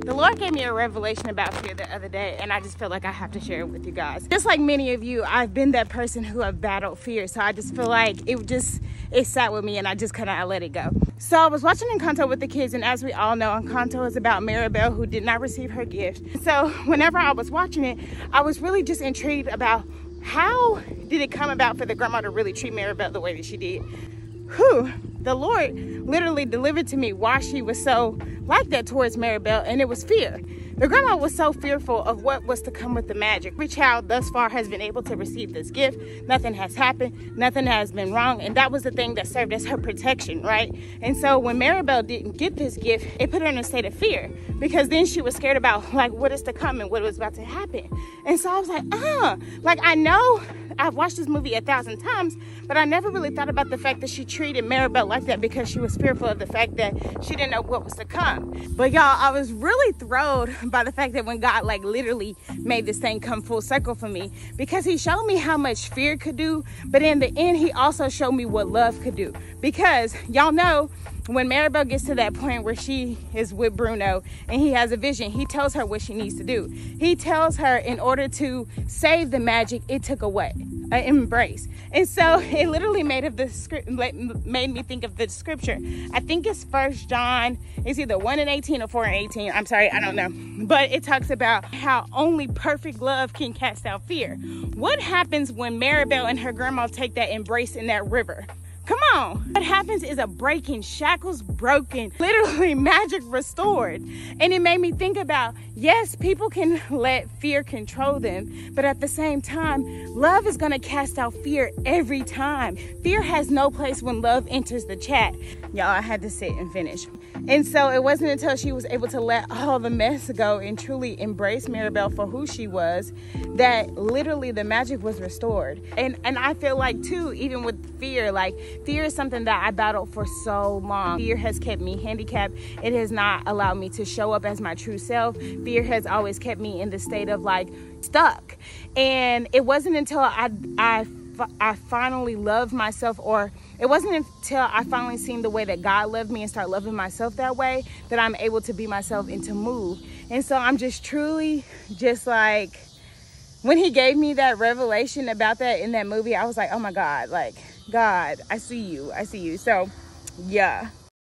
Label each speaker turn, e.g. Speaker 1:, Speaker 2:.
Speaker 1: The Lord gave me a revelation about fear the other day, and I just feel like I have to share it with you guys. Just like many of you, I've been that person who have battled fear, so I just feel like it sat with me and I just couldn't let it go. So I was watching Encanto with the kids, and as we all know, Encanto is about Mirabel, who did not receive her gift. So whenever I was watching it, I was really just intrigued about how did it come about for the grandma to really treat Mirabel the way that she did. The Lord literally delivered to me why she was so like that towards Mirabel, and it was fear. The grandma was so fearful of what was to come with the magic. Every child thus far has been able to receive this gift. Nothing has happened. Nothing has been wrong. And that was the thing that served as her protection, right? And so when Mirabel didn't get this gift, it put her in a state of fear, because then she was scared about like what is to come and what was about to happen. And so I was like I know I've watched this movie 1,000 times, but I never really thought about the fact that she treated Mirabel like that because she was fearful of the fact that she didn't know what was to come. But y'all, I was really thrilled by the fact that when God like literally made this thing come full circle for me, because he showed me how much fear could do, but in the end, he also showed me what love could do. Because y'all know, when Mirabel gets to that point where she is with Bruno and he has a vision, he tells her what she needs to do. He tells her in order to save the magic, it took away an embrace. And so it literally made me think of the scripture. I think it's 1 John. It's either 1:18 or 4:18. I'm sorry, I don't know. But it talks about how only perfect love can cast out fear. What happens when Mirabel and her grandma take that embrace in that river? Come on. What happens is a breaking, shackles broken, literally magic restored. And it made me think about, yes, people can let fear control them, but at the same time, love is going to cast out fear every time. Fear has no place when love enters the chat. Y'all, I had to sit and finish. And so it wasn't until she was able to let all the mess go and truly embrace Mirabel for who she was that literally the magic was restored. And I feel like too, even with fear, like fear is something that I battled for so long. Fear has kept me handicapped. It has not allowed me to show up as my true self. Fear has always kept me in the state of like stuck. And it wasn't until I finally loved myself, or it wasn't until I finally seen the way that God loved me and start loving myself that way, that I'm able to be myself and to move. And so I'm just truly just like, when he gave me that revelation about that in that movie, I was like, oh my God, like, God, I see you. So yeah.